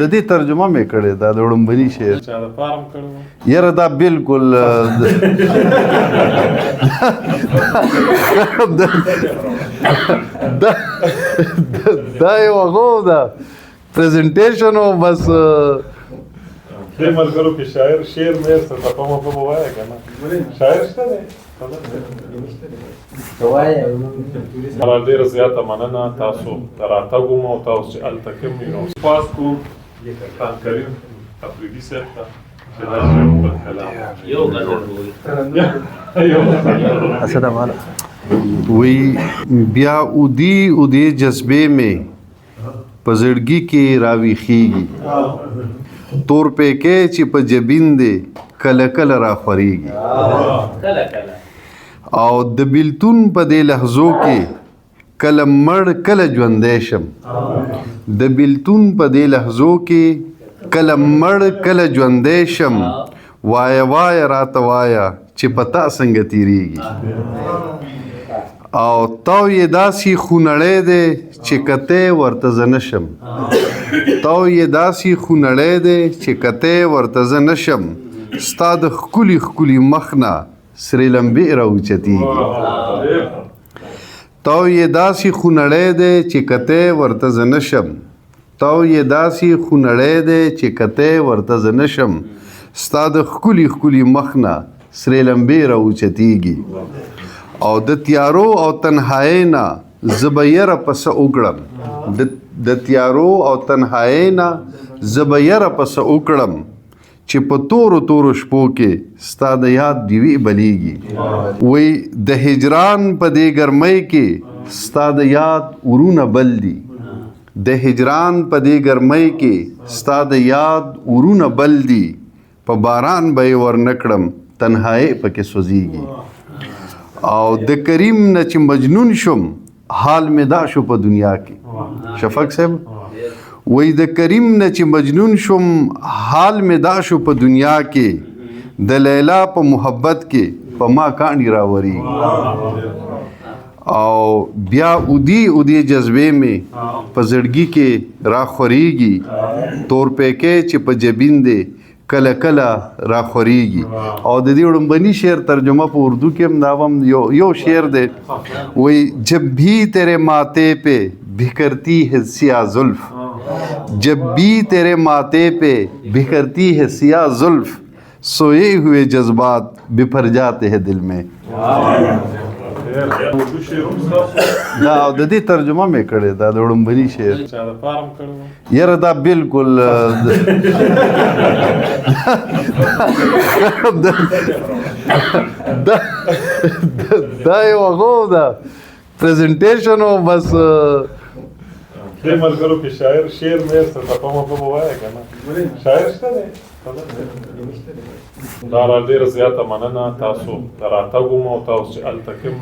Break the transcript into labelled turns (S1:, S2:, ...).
S1: د دې ترجمه مې کړې ده د وړومبني شعر
S2: چا د فارم کړو
S1: یاره دا بالکل دا یو هغه ده پریزنټیشن او بس
S2: دې ملګرو کې شاعر شعر مې څه په مو په وایي کنه شاعر شته دی مرا ډېره زیاته مننه تاسو راتګ مو تاسو چې هلته کوم نو سپاس کوم خان کریم افریدي صاحب ته چې دا خپل کلام یو
S1: اسد والا وی بیا اودی جذبے میں پزړګي کې راويخيږي تور پېکې چې په جبین دې کله کله را خوريږي او د بیلتون په دې لحظو کې کله مړ کله ژوندې شم د بیلتون په دې لحظو کې کله مړ کله ژوندې شم وای راته وایا چې پتا څنګه تیریږي او تاو یې داسې خونړی دی چې کته ورته زه نشم تاو یې داسې خونړی دی چې کته ورته زه نشم ستا د ښکلي مخ نه سرې لمبې راوچتېږي تاو یې داسې خونړی دی چې کته ورته زه نشم تاو یې داسې خونړی دی چې کته ورته زه نشم ستا د ښکلي مخ نه سرې لمبې راوچتېږي او د تیارو او تنهایی نه زه به یره پسه وکړم د تیارو او تنهایی نه زه به یره پسه وکړم چې په تورو شپو کې ستا د یاد دیوې بلیږي وی د هجران په دې ګرمۍ کې ستا د یاد ورونه بل دي د هجران په دې ګرمۍ کې ستا د یاد ورونه بل دي په باران به یې ورنکړم تنهایی پکې سوځېږي او د کریم نه چې مجنون شم حال مې دا شو په دنیا کې شفق صاحب وای د کریم نه چې مجنون شم حال مې دا شو په دنیا کې د لیلا په محبت کې په ما کاڼي راوري او بیا اودی جذبې مې په زړګي کې راخوريږي تور پېکې چې په جبین دې کله را خوريږي او د دې وړومبني شعر ترجمه په اردو کې هم داوم یو شعر دی وای جب بھی تیرے ماتے پہ بکھرتی ہے سیاہ زلف جب بھی تیرے ماتے پہ بکھرتی ہے سیاہ زلف سوئے ہوئے جذبات بفر جاتے ہیں دل میں دا د دې ترجمه مې کړې ده د وړومبني شعر
S2: چا د فارم کړو
S1: یاره دا بالکل دا یو هغه ده پریزنټیشن او بس
S2: دې ملګرو کې شاعر شعر مې څه په مو په وایي کنه شاعر شته دی دا ډېره زیاته مننه تاسو راتګ مو تاسو چې هلته کوم